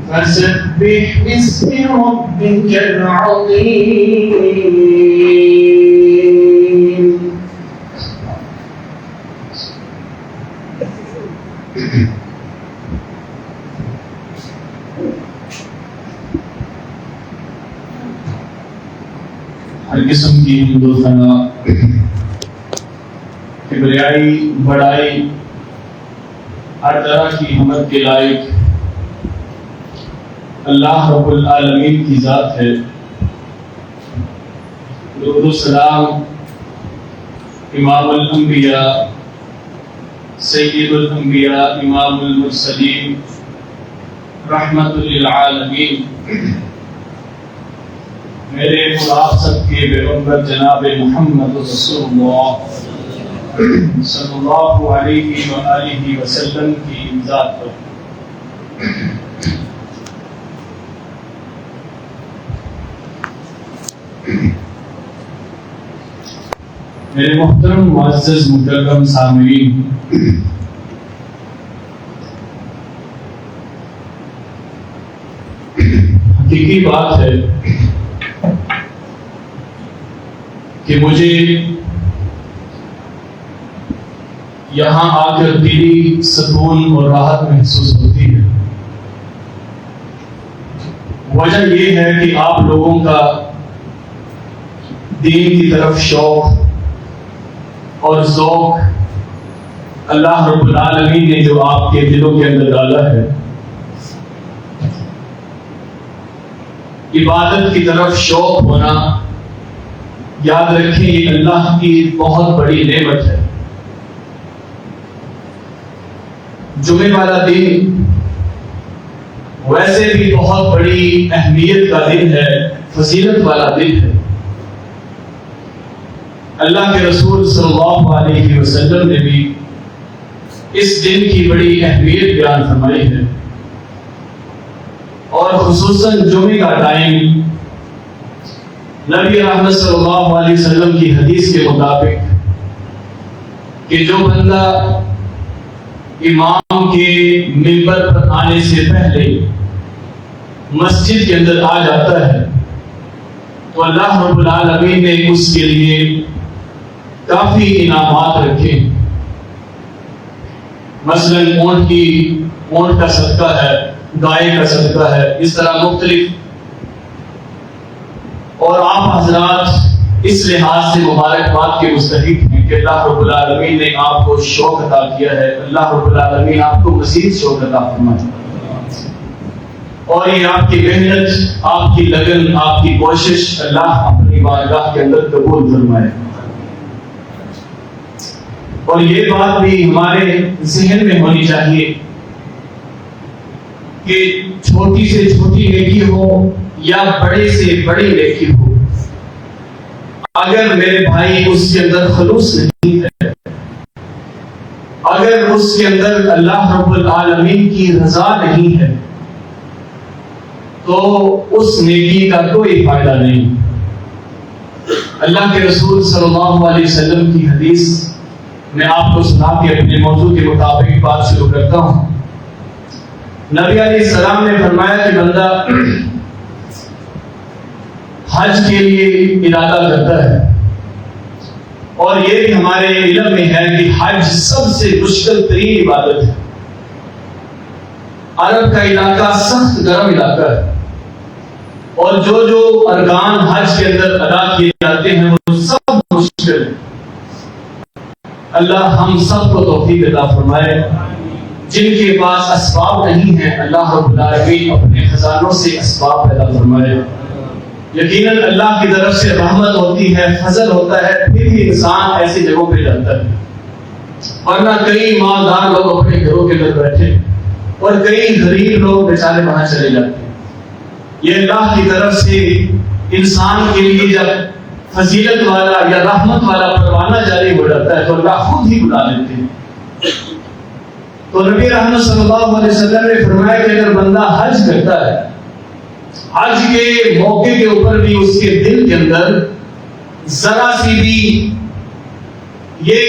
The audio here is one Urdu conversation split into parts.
فسبح باسم ربك العظيم. ہر قسم کی حمد و ثنا، کبریائی، بڑائی، ہر طرح کی حمد کے لائق اللہ رب العالمین کی ذات ہے. درود و سلام امام الانبیاء، سید الانبیاء، امام المرسلین، رحمت للعالمین، میرے اور آپ سب کے پیغمبر جناب محمد رسول اللہ صلی اللہ علیہ وآلہ وسلم کی ذات پر. میرے محترم معزز مکرم سامعین، حقیقی بات ہے کہ مجھے یہاں آ کر دلی سکون اور راحت محسوس ہوتی ہے. وجہ یہ ہے کہ آپ لوگوں کا دین کی طرف شوق اور ذوق اللہ رب العالمین نے جو آپ کے دلوں کے اندر ڈالا ہے، عبادت کی طرف شوق ہونا، یاد رکھیں یہ اللہ کی بہت بڑی نعمت ہے. جمعے والا دن ویسے بھی بہت بڑی اہمیت کا دن ہے، فضیلت والا دن ہے. اللہ کے رسول صلی اللہ علیہ وسلم نے بھی اس دن کی بڑی اہمیت بیان فرمائی ہے، اور خصوصاً جمعے کا ٹائم نبی رحمت صلی اللہ علیہ وسلم کی حدیث کے مطابق کہ جو بندہ امام کے منبر پر آنے سے پہلے مسجد کے اندر آ جاتا ہے تو اللہ رب العالمین نے اس کے لیے کافی انعامات رکھے. مثلا اونٹ کا صدقہ ہے، گائے کا صدقہ ہے، اس طرح مختلف. اور آپ حضرات اس لحاظ سے مبارکباد کے مستحق ہیں کہ اللہ رب العالمین نے آپ کو شوق عطا کیا ہے. اللہ رب العالمین آپ کو مزید شوق عطا فرمائے، اور یہ آپ کی محنت، آپ کی لگن، آپ کی کوشش اللہ اپنی بارگاہ کے اندر قبول فرمائے. اور یہ بات بھی ہمارے ذہن میں ہونی چاہیے کہ چھوٹی سے چھوٹی نیکی ہو یا بڑے سے بڑی نیکی ہو، اگر میرے بھائی اس کے اندر خلوص نہیں ہے، اگر اس کے اندر اللہ رب العالمین کی رضا نہیں ہے، تو اس نیکی کا کوئی فائدہ نہیں. اللہ کے رسول صلی اللہ علیہ وسلم کی حدیث میں آپ کو سنا کے اپنے موضوع کے مطابق بات شروع کرتا ہوں. نبی علیہ السلام نے فرمایا کہ بندہ حج کے لیے ارادہ کرتا ہے، اور یہ بھی ہمارے علم میں ہے کہ حج سب سے مشکل ترین عبادت ہے. عرب کا علاقہ سخت گرم علاقہ ہے، اور جو ارکان حج کے اندر ادا کیے جاتے ہیں وہ سب مشکل ہے. اللہ ہم سب کو توفیق عطا فرمائے. جن کے پاس اسباب نہیں ہیں، اللہ رب العالمین اپنے خزانوں سے اسباب پیدا فرمائے. یقیناً اللہ کی طرف سے رحمت ہوتی ہے، فضل ہوتا ہے، پھر ہی انسان ایسی جگہوں پہ جاتا ہے. ورنہ کئی مالدار لوگ اپنے گھروں کے اندر بیٹھے اور کئی غریب لوگ بیچارے وہاں چلے جاتے ہیں. یہ اللہ کی طرف سے انسان کے لیے جب فضیلت والا یا رحمت والا پروانہ جاری ہو جاتا ہے تو اللہ خود ہی بلا لیتے ہیں. تو نبی رحمت صلی اللہ علیہ وسلم نے فرمایا کہ اگر بندہ حج کرتا ہے، حج کے موقع کے اوپر بھی اس کے دل کے اندر ذرا سی بھی یہ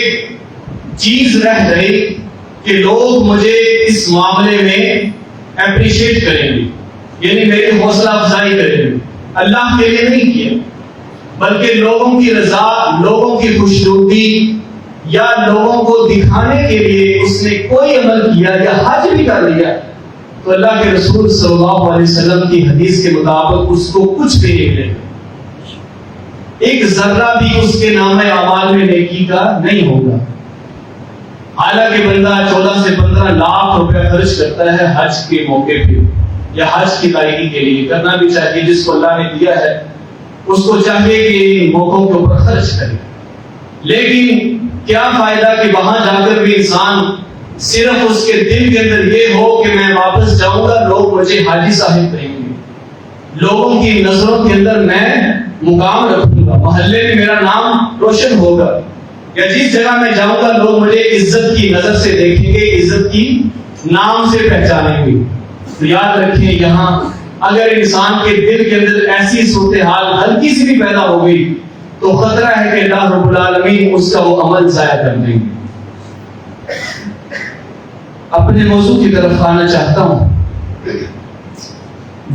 چیز رہ گئی کہ لوگ مجھے اس معاملے میں اپریشیٹ کریں گے، یعنی میری حوصلہ افزائی کریں گے، اللہ کے لیے نہیں کیا بلکہ لوگوں کی رضا، لوگوں کی خوشنودی یا لوگوں کو دکھانے کے لیے اس نے کوئی عمل کیا یا حج بھی کر لیا تو اللہ کے رسول صلی اللہ علیہ وسلم کی حدیث کے مطابق اس کو کچھ بھی نہیں ملے گا، ایک ذرہ بھی اس کے نام اعمال میں نیکی کا نہیں ہوگا۔ حالانکہ بندہ 14 سے 15 لاکھ روپے خرچ کرتا ہے حج کے موقع پہ یا حج کی ادائیگی کے لیے، کرنا بھی چاہیے، جس کو اللہ نے دیا ہے اس کو چاہیے کہ ان موقعوں کے اوپر خرچ کرے، لیکن کیا فائدہ کہ وہاں جا کر بھی انسان صرف اس کے دل کے اندر یہ ہو کہ میں واپس جاؤں گا، لوگ مجھے حاجی صاحب کہیں گے، لوگوں کی نظروں کے اندر میں مقام رکھوں گا، محلے میں میرا نام روشن ہوگا، یا جس جگہ میں جاؤں گا لوگ مجھے عزت کی نظر سے دیکھیں گے، عزت کی نام سے پہچانیں گے۔ تو یاد رکھیں، یہاں اگر انسان کے دل کے اندر ایسی صورتحال ہلکی سی بھی پیدا ہو گئی تو خطرہ ہے کہ اللہ رب العالمین اس کا وہ عمل ضائع کر دیں گے۔ اپنے موضوع کی طرف آنا چاہتا ہوں۔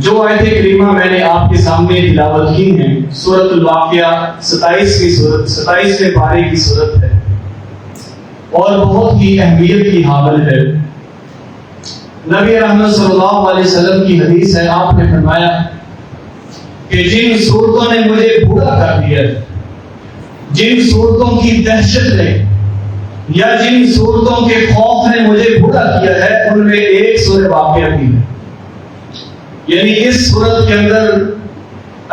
جو آیت کریمہ میں نے آپ کے سامنے تلاوت کی ہیں سورۃ الواقعہ 27ویں پارے کی سورت ہے اور بہت ہی اہمیت کی حامل ہے۔ نبی رحمت صلی اللہ علیہ وسلم کی حدیث ہے، آپ نے فرمایا کہ جن صورتوں نے مجھے بوڑھا کر دیا، جن صورتوں کی دہشت نے یا جن صورتوں کے خوف نے مجھے بوڑھا کیا ہے، ان میں ایک سورہ واقعہ بھی ہے۔ یعنی اس سورت کے اندر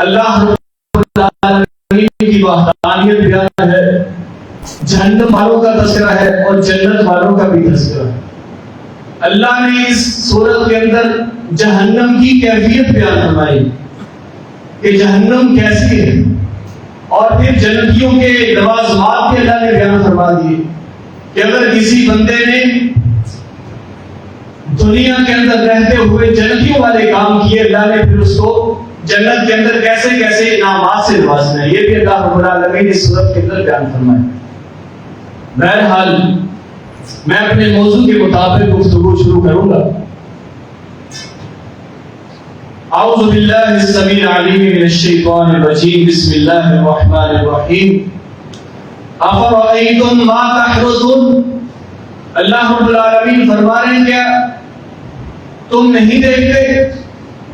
اللہ رب العالمین کی وحدانیت بیان ہے، جہنم والوں کا تذکرہ ہے اور جنت والوں کا بھی تذکرہ ہے۔ اللہ نے اس سورت کے اندر جہنم کی کیفیت بیان فرمائی کہ جہنم کیسی ہے، اور پھر جنتیوں کے لوازمات بھی اللہ نے بیان فرما دیے کہ اگر کسی بندے نے دنیا کے اندر رہتے ہوئے جنتیوں والے کام کیے، اللہ نے پھر اس کو جنت کے اندر کیسے کیسے انعامات سے نوازنا ہے، یہ بھی اللہ رب العالمین نے اس سورت کے اندر بیان فرمایا۔ بہرحال میں اپنے موضوع کے مطابق گفتگو شروع کروں گا۔ اعوذ باللہ السمیع العلیم من الشیطان الرجیم، بسم اللہ الرحمن الرحیم۔ افرأیتم ما تحرثون، اللہ رب العالمین فرما رہے ہیں کیا تم نہیں دیکھتے،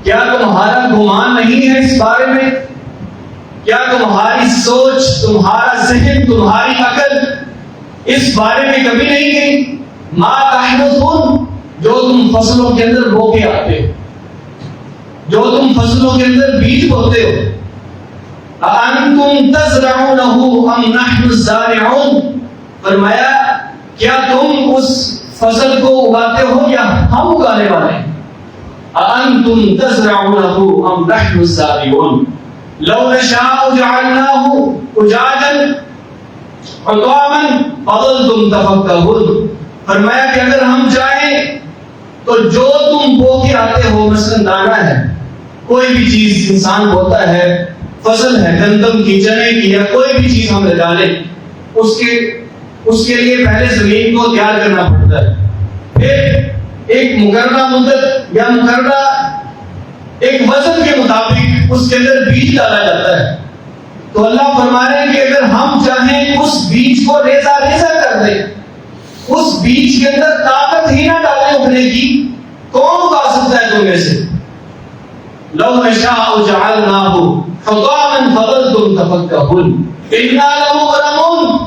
کیا تمہارا گمان نہیں ہے اس بارے میں، کیا تمہاری سوچ، تمہارا ذہن، تمہاری عقل اس بارے میں کبھی نہیں گئی؟ ما تحرثون، جو تم فصلوں کے اندر بو کے آتے ہو، جو تم فصلوں کے اندر بیج بوتے ہو، اَأَنْتُمْ تَزْرَعُونَهُ أَمْ نَحْنُ الزَّارِعُونَ، فرمایا کیا تم اس فصل کو اگاتے ہو یا ہم اگانے والے ہیں؟ اَأَنْتُمْ تَزْرَعُونَهُ أَمْ نَحْنُ الزَّارِعُونَ لَوْ نَشَاءُ جَعَلْنَاهُ أُجَاجًا حُطَامًا فَظَلْتُمْ تَفَكَّهُونَ، فرمایا کہ اگر ہم چاہیں تو جو تم بو کے آتے ہو، مثلا دانا ہے، کوئی بھی چیز انسان بوتا ہے، فصل ہے گندم کی، چنے کی، یا کوئی بھی چیز ہم لگا لیں، اس کے لیے پہلے زمین کو تیار کرنا پڑتا ہے، پھر ایک مقررہ مدت یا مقررہ ایک وزن کے مطابق اس کے اندر بیج ڈالا جاتا ہے۔ تو اللہ فرما رہے ہیں کہ اگر ہم چاہیں اس بیج کو ریزہ ریزہ کر دیں، اس بیج کے اندر طاقت ہی نہ ڈالیں اگنے کی، کون اگا سکتا ہے تم میں سے؟ لو نشاء جعلناہ حطاما فظلتم تفکہون انا لمغرمون،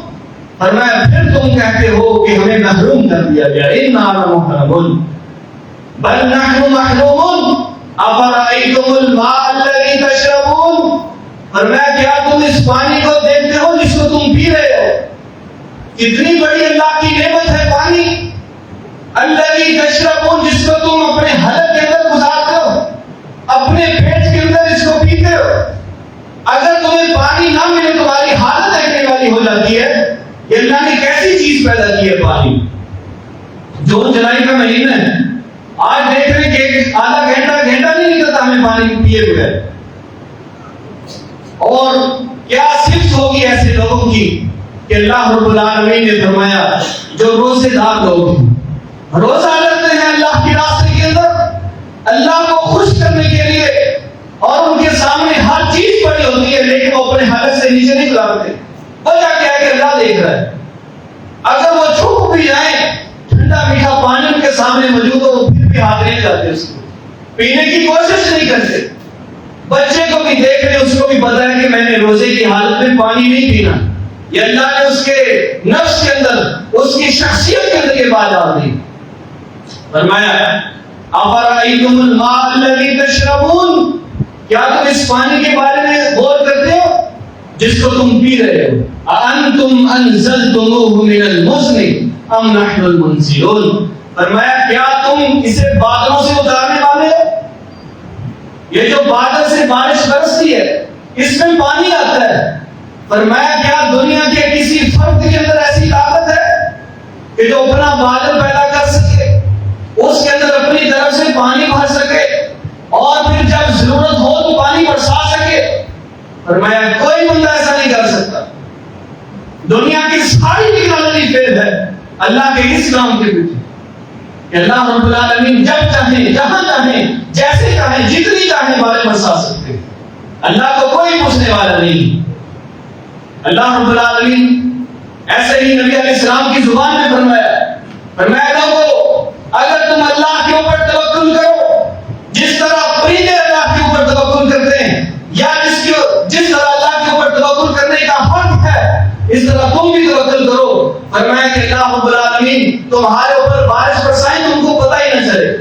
فرمایا پھر تم کہتے ہو کہ ہمیں محروم کر دیا گیا، انا لمغرمون بل نحن محرومون افرأیتم الماء الذی تشربون، فرمایا کیا تم اس پانی کو دیکھتے ہو جس کو تم پی رہے ہو؟ کتنی بڑی اللہ کی نعمت ہے پانی، الذی تشربون، جس کو تم اپنے حلق کے اندر گزارتے ہو، اپنے پیٹ کے اندر اس کو پیتے ہو۔ اگر تمہیں پانی نہ ملے تمہاری حالت دیکھنے والی ہو جاتی ہے۔ یہ اللہ نے کیسی چیز پیدا کی ہے پانی؟ جون جولائی کا مہینہ ہے، آج دیکھ رہے کہ آدھا گھنٹہ نہیں نکلتا ہمیں پانی پیے بغیر، اور کیا صفت ہوگی ایسے لوگوں کی کہ اللہ رب العالمین نے فرمایا جو روزے دار لوگ ہیں، روزہ کرتے ہیں اللہ کے راستے کے اندر، اللہ کو خوش کرنے کے لیے اور ان کے سامنے ہر چیز پڑی ہوتی ہے، لیکن وہ اپنے حالت سے نیچے نہیں اتارتے۔ وجہ کیا ہے کہ اللہ دیکھ رہا ہے۔ اگر وہ چھپ بھی جائیں، ٹھنڈا میٹھا پانی ان کے سامنے موجود ہو، پھر بھی ہاتھ نہیں جاتے، اس کو پینے کی کوشش نہیں کرتے۔ بچے کو بھی دیکھ رہے، اس کو بھی پتا ہے کہ میں نے روزے کی حالت میں پانی نہیں پینا۔ یہ اللہ نے اس کے نفس کے اندر، اس کی شخصیت کے اندر یہ بات ڈال دی۔ فرمایا افرأیتم الماء الذی تشربون، کیا تم اس پانی کے بارے میں غور کرتے ہو جس کو تم پی رہے ہو؟ اانتم انزلتموہ من المزن ام نحن المنزلون، فرمایا کیا تم اسے بادلوں سے اتارنے والے ہو؟ یہ جو بادل سے بارش برستی ہے اس میں پانی آتا ہے، فرمایا کیا دنیا کے کسی فرد کے اندر ایسی طاقت ہے کہ جو اپنا بادل پیدا کر سکے، اس کے اندر اپنی طرف سے پانی بھر سکے اور پھر جب ضرورت ہو تو پانی برسا سکے؟ فرمایا کوئی بندہ ایسا نہیں کر سکتا۔ دنیا کی ساری ٹیکنالوجی فیل ہے اللہ کے اس کام کے پیچھے کہ اللہ رب العالمین جب چاہیں، جہاں چاہیں، جیسے چاہیں، جتنی چاہیں بارش برسا سکتے۔ اللہ کو کوئی پوچھنے والا نہیں۔ اللہ رب العالمین ایسے ہی نبی علیہ السلام کی زبان میں فرمایا لوگوں، اگر تم اللہ کے اوپر توکل کرو جس طرح پرندے اللہ کے اوپر توکل کرتے ہیں، یا جس طرح اللہ کے اوپر توکل کرنے کا حق ہے اس طرح تم بھی توکل کرو۔ فرمایا کہ اللہ رب العالمین تمہارے اوپر بارش برسائیں، تم کو پتہ ہی نہ چلے۔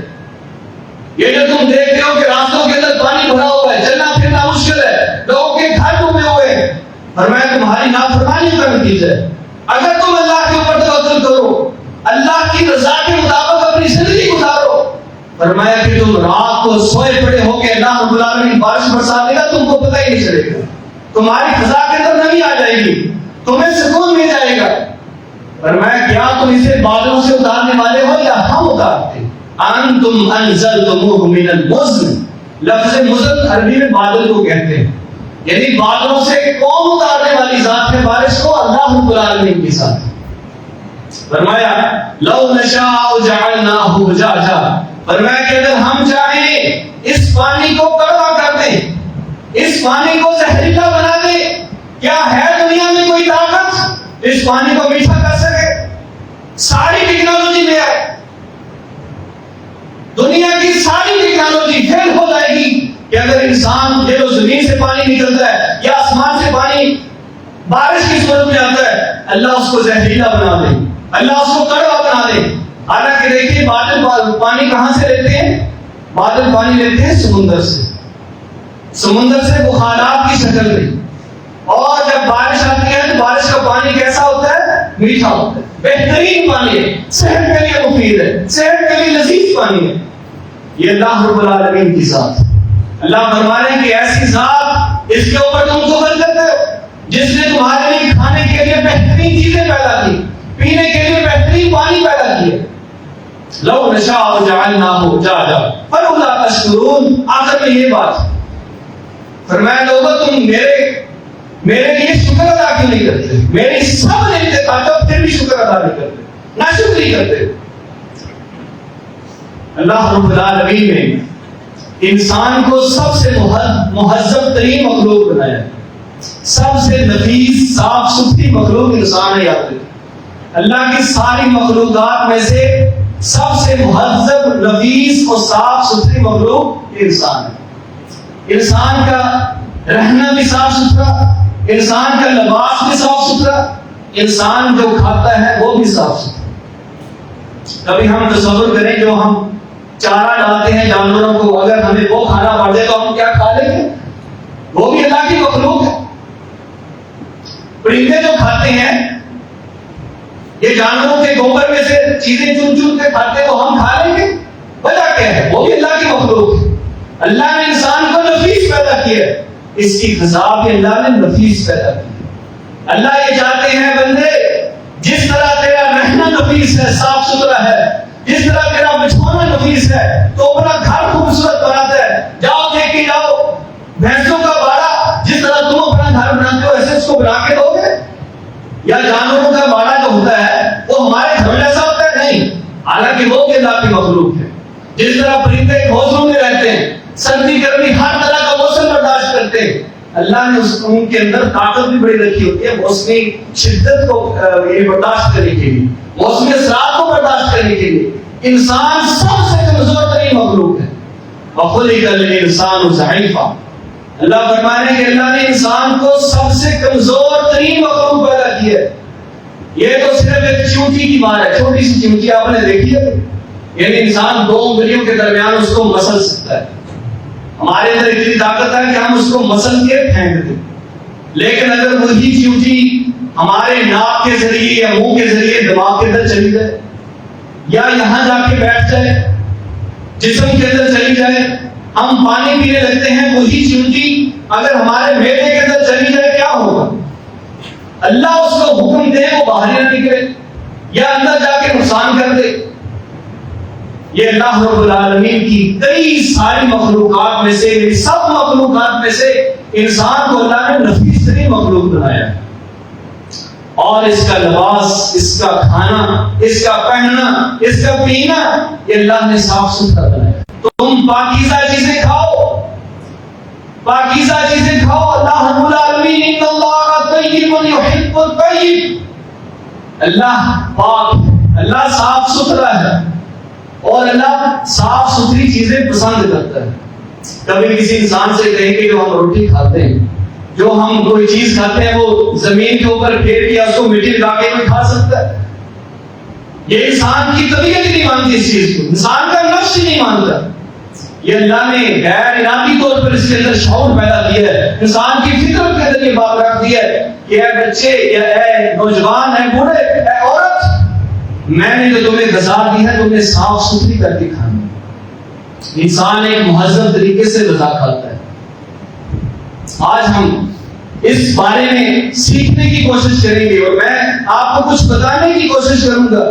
یہ جو تم دیکھتے ہو کہ راستوں کے اندر پانی بھرا ہوا ہے، چلنا پھرنا مشکل ہے، لوگوں کے گھر ڈوبے ہوئے ہیں، فرمایا تمہاری نافرمانی کا نتیجہ ہے۔ اگر تم اللہ کے اوپر توکل کرو، اللہ کی رضا کے مطابق اپنی زندگی گزارو، فرمایا کہ تم رات کو سوئے پڑے ہو کہ اللہ رب العالمین بارش برسا دے گا، تم کو پتہ ہی نہیں چلے گا، تمہاری فضا کے اندر نمی آ جائے گی، تمہیں سکون مل جائے گا۔ فرمایا کیا تم اسے بادلوں سے اتارنے والے ہو یا ہم اتارتے؟ انتم انزلتموہ من المزن، لفظ مزن عربی میں بادل کو کہتے ہیں، یعنی بادلوں سے کون اتارنے والی ذات ہے بارش کو؟ اللہ رب العالمین کی ذات۔ فرمایا لو نشاء جعلناہ اجاجا، فرمایا کہ اگر ہم چاہیں اس پانی کو کڑوا کر دیں، اس پانی کو زہریلا بنا دیں، کیا ہے دنیا میں کوئی طاقت اس پانی کو میٹھا کر سکے؟ ساری ٹیکنالوجی میں ہے، دنیا کی ساری ٹیکنالوجی فیل ہو جائے گی کہ اگر انسان یہ جو زمین سے پانی نکلتا ہے یا آسمان سے پانی بارش کی صورت میں آتا ہے، اللہ اس کو زہریلا بنا دے، اللہ اس کو کڑوا بنا دے۔ حالانکہ دیکھیے بادل پانی کہاں سے لیتے ہیں؟ بادل پانی لیتے ہیں سمندر سے، سمندر سے بخارات کی شکل میں، اور جب بارش آتی ہے تو بارش کا پانی کیسا ہوتا ہے؟ میٹھا ہوتا ہے، بہترین پانی ہے، صحت کے لیے مفید ہے، صحت کے لیے لذیذ پانی ہے۔ یہ اللہ رب العالمین کی ذات۔ اللہ فرما رہے ہیں کہ ایسی ذات اس کے اوپر تم توکل کرتے ہو جس نے تمہارے لیے کھانے کے لیے بہترین چیزیں پیدا کی، پینے کے لیے بہترین پانی پیدا کیے۔ لو نشاء جعلناہ اجاجا فلولا تشکرون، آخر میں یہ بات فرمایا لوگوں تم میرے لیے شکر ادا کیوں نہیں کرتے؟ میری سب نعمتیں کھاتے ہو پھر بھی شکر ادا نہیں کرتے، ناشکری کرتے۔ اللہ رب العالمین نے انسان کو سب سے مہذب ترین مخلوق بنایا، سب سے نفیس صاف ستھری مخلوق انسان ہے۔ یاد رکھیں اللہ کی ساری مخلوقات میں سے سب سے مہذب، نفیس اور صاف ستھری مخلوق انسان ہے۔ انسان کا رہنا بھی صاف ستھرا، انسان کا لباس بھی صاف ستھرا، انسان جو کھاتا ہے وہ بھی صاف ستھرا۔ کبھی ہم تصور کریں جو ہم چارہ ڈالتے ہیں جانوروں کو، اگر ہمیں وہ کھانا پڑ جائے تو ہم کیا کھا لیں گے؟ وہ بھی اللہ کی مخلوق ہے۔ پرندے جو کھاتے ہیں، یہ جانوروں کے گوبر میں سے چیزیں چن چن کے کھاتے ہیں، وہ ہم کھا لیں گے؟ وجہ کیا ہے؟ وہ بھی اللہ کی مخلوق ہے۔ اللہ نے انسان کو نفیس پیدا کیا ہے، اس کی غذا بھی اللہ نے نفیس پیدا کی۔ اللہ یہ چاہتے ہیں بندے جس طرح تیرا رہنا نفیس ہے، صاف ستھرا ہے، جس طرح تیرا بچھونا نفیس ہے، تو اپنا گھر خوبصورت بناتا ہے۔ جاؤ دیکھ کے جاؤ بھینسوں کا باڑا، جس طرح تم اپنا گھر بناتے ہو ایسے اس کو بنا کے دو گے؟ یا جانوروں کا باڑا جو ہوتا ہے وہ ہمارے گھر جیسا ہوتا ہے؟ نہیں، حالانکہ وہ بھی اللہ کی مخلوق ہے۔ جس طرح پرندے گھونسلوں میں سردی گرمی ہر طرح کا موسم برداشت کرتے ہیں. اللہ نے ان کے اندر طاقت بھی بڑی رکھی ہوتی ہے موسمی شدت کو برداشت کرنے کے لیے, موسمی اثرات کو برداشت کرنے کے لیے. انسان سب سے کمزور ترین مخلوق ہے. وَخُلِقَ الْإِنسَانُ ضَعِيفًا. اللہ فرمانے کہ اللہ نے انسان کو سب سے کمزور ترین مخلوق پیدا کیا ہے. یہ تو صرف ایک چونٹی کی بات ہے, چھوٹی سی چونٹی آپ نے دیکھی ہے, یعنی انسان دو انگلیوں کے درمیان اس کو مسل سکتا ہے. ہمارے اندر اتنی طاقت ہے کہ ہم اس کو مسل کے پھینک دیں, لیکن اگر وہی چونٹی ہمارے ناک کے ذریعے یا منہ کے ذریعے دماغ کے اندر چلی جائے یا یہاں جا کے بیٹھ جائے, جسم کے اندر چلی جائے, ہم پانی پینے لگتے ہیں, وہی چونٹی اگر ہمارے معدے کے اندر چلی جائے کیا ہوگا؟ اللہ اس کو حکم دے وہ باہر نہ نکلے یا اندر جا کے نقصان کر دے. یہ اللہ رب العالمین کی کئی ساری مخلوقات میں سے, سب مخلوقات میں سے انسان کو اللہ نے نفیس ترین مخلوق بنایا ہے. اور اس کا لباس, اس کا کھانا, اس کا پہننا, اس کا پینا یہ اللہ نے صاف ستھرا بنایا. تم پاکیزہ چیزیں کھاؤ, پاکیزہ چیزیں کھاؤ. اللہ رب العالمین ان اللہ طیب یحب الطیب. اللہ پاک, اللہ صاف ستھرا ہے اور اللہ صاف ستھری چیزیں پسند کرتا ہے. کبھی کسی انسان سے کہیں کہ جو ہم روٹی کھاتے ہیں, جو ہم کوئی چیز کھاتے ہیں وہ زمین کے اوپر پھیر کے اس کو مٹی لگا کے کوئی کھا سکتا ہے؟ یہ انسان کی طبیعت ہی نہیں مانتی اس چیز کو, انسان کا نفس ہی نہیں مانتا. یہ اللہ نے غیر ارادی طور پر اس کے اندر شعور پیدا کیا ہے, انسان کی فطرت کے اندر یہ بات رکھ دی ہے کہ اے بچے یا اے نوجوان, اے بوڑھے, اے عورت, میں نے جو تمہیں غذا دی ہے تمہیں صاف ستھری کر کے کھانی. انسان ایک مہذب طریقے سے غذا کھاتا ہے. آج ہم اس بارے میں سیکھنے کی کوشش کریں گے اور میں آپ کو کچھ بتانے کی کوشش کروں گا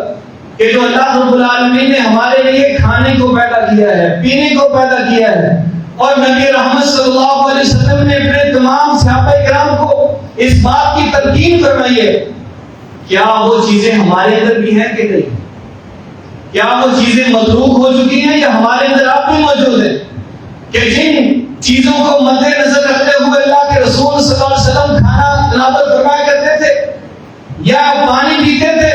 کہ جو اللہ رب العالمین نے ہمارے لیے کھانے کو پیدا کیا ہے, پینے کو پیدا کیا ہے, اور نبی رحمت صلی اللہ علیہ وسلم نے اپنے تمام صحابہ کرام کو اس بات کی تلقین فرمائی ہے, کیا وہ چیزیں ہمارے اندر بھی ہیں کہ نہیں؟ کیا وہ چیزیں متروک ہو چکی ہیں یا ہمارے اندر اب بھی موجود ہیں کہ جن چیزوں کو مد نظر رکھتے ہوئے اللہ کے رسول صلی اللہ علیہ وسلم کھانا تناول فرمایا کرتے تھے یا پانی پیتے تھے,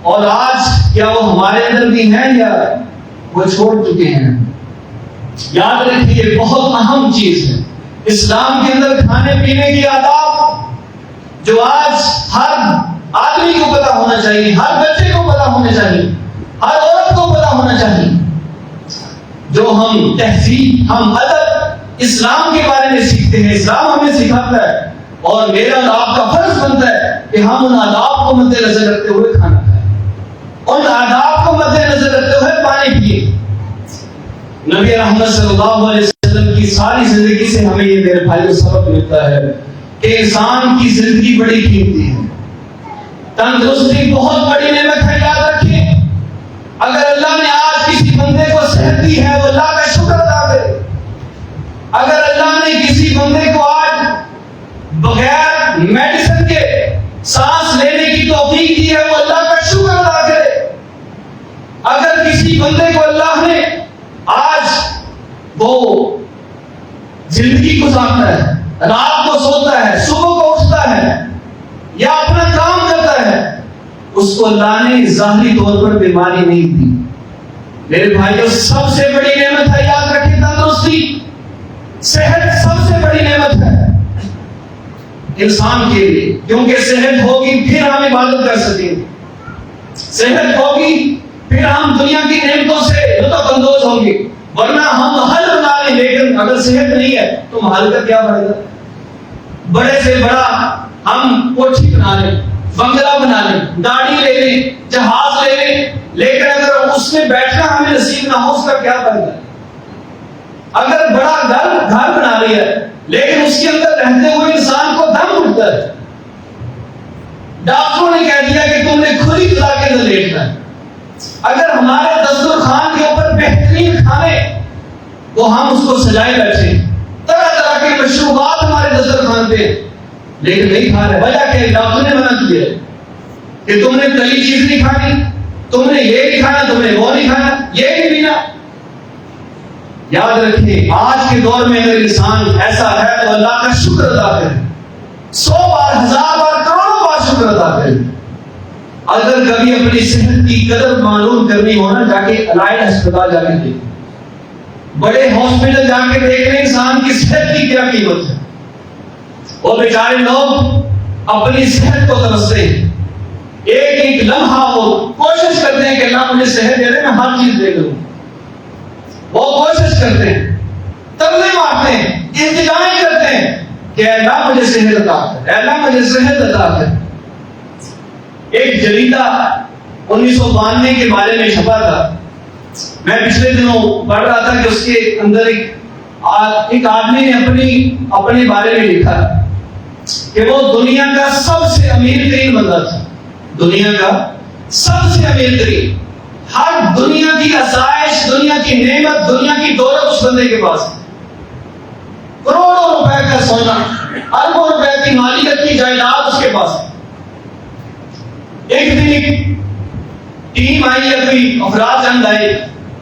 اور آج کیا وہ ہمارے اندر بھی ہیں یا وہ چھوڑ چکے ہیں؟ یاد رکھیے بہت اہم چیز ہے اسلام کے اندر کھانے پینے کی آداب جو آج ہر آدمی کو پتا ہونا چاہیے, ہر بچے کو پتا ہونا چاہیے, ہر عورت کو پتا ہونا چاہیے. جو ہم تہذیب, ہم ادب اسلام کے بارے میں سیکھتے ہیں, اسلام ہمیں سکھاتا ہے, اور میرا اور آپ کا فرض بنتا ہے کہ ہم ان آداب کو مد نظر رکھتے ہوئے کھانا کھائیں, ان آداب کو مد نظر رکھتے ہوئے پانی پیے. نبی رحمت صلی اللہ علیہ وسلم کی ساری زندگی سے ہمیں یہ میرے بھائیوں سبق ملتا ہے کہ انسان کی زندگی بڑی قیمتی ہے. تندرستی بہت بڑی نعمت ہے, یاد رکھیے. اگر اللہ نے آج کسی بندے کو صحت دی ہے وہ اللہ کا شکر ادا کرے. اگر اللہ نے کسی بندے کو آج بغیر میڈیسن کے سانس لینے کی توفیق دی ہے وہ اللہ کا شکر ادا کرے. اگر کسی بندے کو اللہ نے آج وہ زندگی گزارتا ہے, رات کو سوتا ہے, صبح کو اٹھتا ہے یا اپنا کام کرتا ہے, اس کو اللہ نے ظاہری طور پر بیماری نہیں دی. میرے بھائیوں سب سے بڑی نعمت ہے, یاد رکھیں, تندرستی, صحت سب سے بڑی نعمت ہے انسان کے لیے, کیونکہ صحت ہوگی پھر ہم عبادت کر سکیں گے, صحت ہوگی پھر ہم دنیا کی نعمتوں سے لطف اندوز ہوں گے, ورنہ ہم محل بنا لیں لیکن اگر صحت نہیں ہے تو محل کا کیا فائدہ؟ بڑے سے بڑا ہم کوٹھی بنا لیں, بنگلہ بنا لیں, گاڑی لے لیں, جہاز لے لیں, لیکن اگر اس میں بیٹھنا ہمیں نصیب نہ ہو اس کا کیا فائدہ؟ اگر بڑا گھر بنا لیا لیکن اس کے اندر رہتے ہوئے انسان کو دم اٹھتا ہے, ڈاکٹروں نے کہہ دیا کہ تم نے کھلی غذا کے اندر لیٹنا ہے. اگر ہمارے دسترخوان کے اوپر بہترین کھانے تو ہم اس کو سجائے بیٹھے, طرح طرح کے مشروبات ہمارے دسترخوان پہ, لیکن نہیں کھا رہے. وجہ کیا ہے؟ ڈاکٹر نے منع کیا کہ تم نے تلی چیز نہیں کھانی, تم نے یہ نہیں کھانا, تم نے وہ نہیں کھانا, یہ نہیں پینا. یاد رکھیں آج کے دور میں اگر انسان ایسا ہے تو اللہ کا شکر ادا کرے، 100 بار 1000 بار کروڑوں بار شکر ادا کرے۔ اگر کبھی اپنی صحت کی قدر معلوم کرنی ہو نا، جا کے الائڈ ہسپتال جا کے دیکھیں، بڑے ہاسپٹل جا کے دیکھ لیں انسان کی صحت کی کیا قیمت ہے۔ وہ بیچارے لوگ اپنی صحت کو ترستے ہیں، ایک ایک لمحہ وہ کوشش کرتے ہیں کہ اللہ مجھے صحت دے دے، میں ہر چیز دے دوں۔ وہ کوشش کرتے ہیں، ترلے مارتے ہیں، التجائیں کرتے ہیں کہ اللہ مجھے صحت عطا کر، اللہ مجھے صحت عطا کر۔ ایک جریدہ 1992 کے بارے میں چھپا تھا، میں پچھلے دنوں پڑھ رہا تھا کہ اس کے اندر ایک آدمی نے اپنے بارے میں لکھا کہ وہ دنیا کا سب سے امیر ترین بندہ تھا، دنیا کا سب سے امیر ترین، ہر دنیا کی آسائش، دنیا کی نعمت، دنیا کی دولت اس بندے کے پاس، کروڑوں روپے کا سونا، اربوں روپے کی مالکیت کی جائیداد اس کے پاس۔ ایک دن ایک ٹیم آئی یا کوئی افراد چند آئے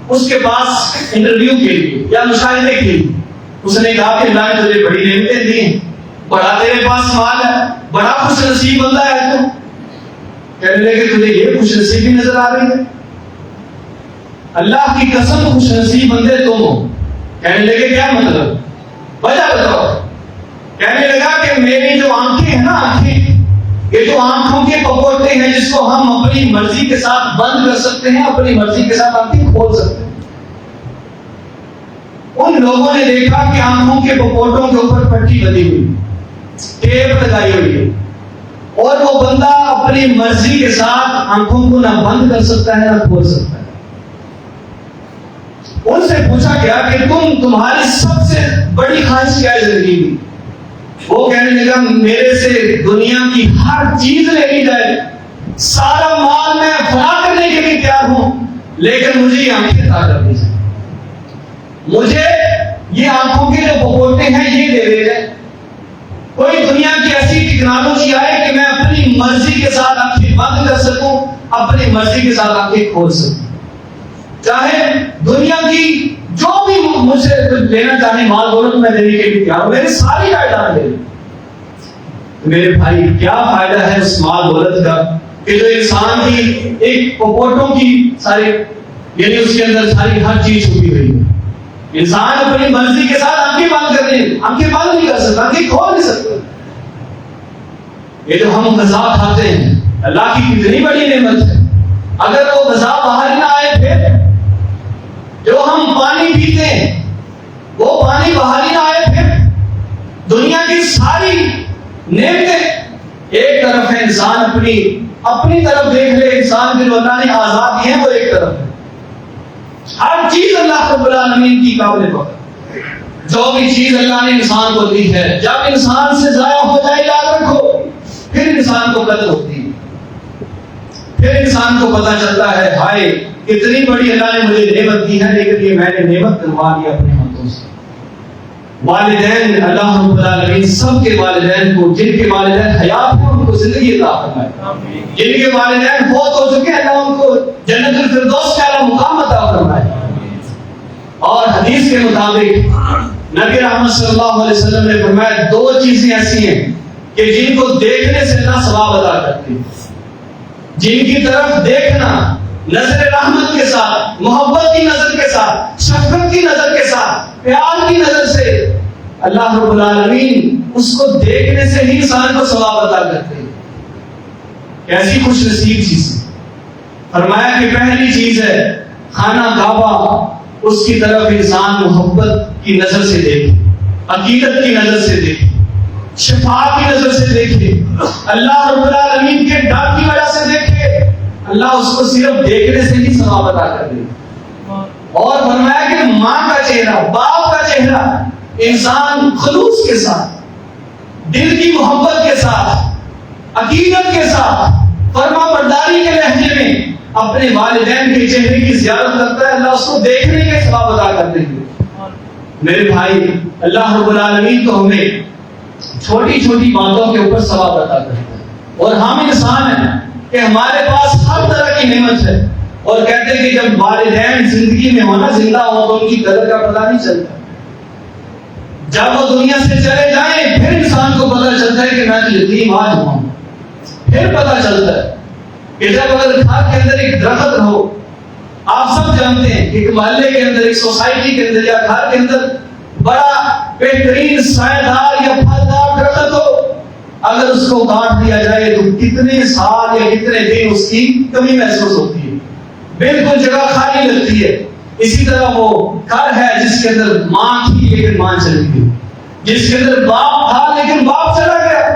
اس کے پاس انٹرویو کے لیے یا مشاہدے کے لیے، اس نے کہا کہ اللہ نے تجھے بڑی نعمتیں دی ہیں، بڑا تیرے پاس مال ہے، بڑا خوش نصیب بندہ ہے تو۔ کہنے لگے تجھے یہ خوش نصیبی نظر آ رہی ہے؟ اللہ کی قسم خوش نصیب بندے تم ہو۔ کہنے لگے کیا مطلب؟ وجہ بتاؤ۔ کہنے لگا کہ میری جو آنکھیں ہیں نا، آنکھیں، یہ جو آنکھوں کے پپوٹے ہیں جس کو ہم اپنی مرضی کے ساتھ بند کر سکتے ہیں، اپنی مرضی کے ساتھ آنکھیں کھول سکتے ہیں، ان لوگوں نے دیکھا کہ آنکھوں کے پپوٹوں کے اوپر پٹی بندھی ہوئی، ٹیپ لگائی ہوئی ہے، اور وہ بندہ اپنی مرضی کے ساتھ آنکھوں کو نہ بند کر سکتا ہے نہ کھول سکتا ہے۔ ان سے پوچھا گیا کہ تمہاری سب سے بڑی خواہش کیا ہے زندگی کی؟ وہ کہنے لگا میرے سے دنیا کی ہر چیز لے لی جائے، سارا مال میں فنا کرنے کے لیے تیار ہوں، لیکن مجھے یہ آنکھیں عطا کر دی جائے، مجھے یہ آنکھوں کے جو پپوٹے ہیں یہ دے دے جائے۔ کوئی دنیا کی ایسی ٹیکنالوجی آئے کہ میں اپنی مرضی کے ساتھ آنکھیں بند کر سکوں، اپنی مرضی کے ساتھ آنکھیں کھول سکوں، چاہے دنیا کی جو بھی مجھ سے لینا چاہے مال دولت میں دینے کے لیے تیار ہوں، میری ساری جائیداد دے دیں۔ میرے بھائی کیا فائدہ ہے اس مال دولت کا کہ جو انسان کی ایک پپوٹوں کی ساری، یعنی اس کے اندر ساری ہر چیز چھپی ہوئی ہے۔ انسان اپنی مرضی کے ساتھ آنکھیں بند کر دیں، آنکھیں بند نہیں کر سکتا، آنکھیں کھول نہیں سکتا۔ یہ جو ہم غذا کھاتے ہیں اللہ کی کتنی بڑی نعمت ہے، اگر وہ غذا باہر نہ آئے پھر جو ہم پانی پیتے ہیں وہ پانی باہر ہی نہ آئے پھر دنیا کی ساری نعمتیں ایک طرف ہے، انسان اپنی طرف دیکھ لے، انسان کے جو اللہ نے آزاد دی ہے وہ ایک طرف ہے، ہر چیز اللہ رب العالمین کی قابل فخر، جو بھی چیز اللہ نے انسان کو دی ہے جب انسان سے ضائع ہو جائے یاد رکھو پھر انسان کو قدر ہوتی ہے، پھر انسان کو پتہ چلتا ہے ہائے کتنی بڑی اللہ نے مجھے نعمت دی ہے، لیکن یہ میں نے نعمت کروا دی اپنے ہاتھوں سے۔ والدین اللہ رب العالمین سب کے والدین کو، جن کے والدین حیات ہیں ان کو زندگی عطا فرمائے، جن کے والدین فوت ہو چکے ہیں اللہ ان کو جنت الفردوس کا اعلیٰ مقام عطا فرمائے۔ اور حدیث کے مطابق نبی رحمت صلی اللہ علیہ وسلم نے فرمایا 2 چیزیں ایسی ہیں کہ جن کو دیکھنے سے اللہ ثواب ادا کرتی ہے، جن کی طرف دیکھنا نظر رحمت کے ساتھ، محبت کی نظر کے ساتھ، شفقت کی نظر کے ساتھ، پیار کی نظر سے اللہ رب العالمین اس کو دیکھنے سے ہی انسان کو ثواب عطا کرتے ہیں۔ کیسی خوش نصیب چیز ہے۔ فرمایا کہ پہلی چیز ہے خانہ کعبہ، اس کی طرف انسان محبت کی نظر سے دیکھے، عقیدت کی نظر سے دیکھے، شفاعت کی نظر سے دیکھے، اللہ رب العالمین کے ڈر کی وجہ سے دیکھے، اللہ اس کو صرف دیکھنے سے ہی ثواب عطا کر دے۔ اور فرمایا کہ ماں کا چہرہ، باپ کا چہرہ، انسان خلوص کے ساتھ، دل کی محبت کے ساتھ، عقیدت کے ساتھ، فرما برداری کے لہجے میں اپنے والدین کے چہرے کی زیارت کرتا ہے، اللہ اس کو دیکھنے کے ثواب عطا کر دیں گے۔ میرے بھائی اللہ رب العالمین تو ہمیں چھوٹی چھوٹی باتوں کے اوپر ثواب عطا کرتا ہے، اور ہم انسان ہیں کہ ہمارے پاس ہر طرح کی نعمت ہے، اور کہتے ہیں کہ جب والدین زندگی میں ہونا زندہ ہو تو ان کی قدر کا پتہ نہیں چلتا، جب وہ دنیا سے چلے جائیں پھر انسان کو پتہ چلتا ہے کہ میں تو یتیم آج ہوا ہوں. پھر پتہ چلتا ہے کہ جب اگر گھر کے اندر ایک درخت ہو، آپ سب جانتے ہیں کہ ایک محلے کے اندر، ایک سوسائٹی کے اندر یا گھر کے اندر بڑا بہترین سایہ دار یا پھلدار درخت ہو، اگر اس کو کاٹ دیا جائے تو کتنے سال یا کتنے دن اس کی کمی محسوس ہوتی ہے، بالکل جگہ خالی لگتی ہے. اسی طرح وہ گھر ہے جس کے اندر ماں تھی لیکن ماں چلی گئی، جس کے اندر باپ تھا لیکن باپ چلا گیا.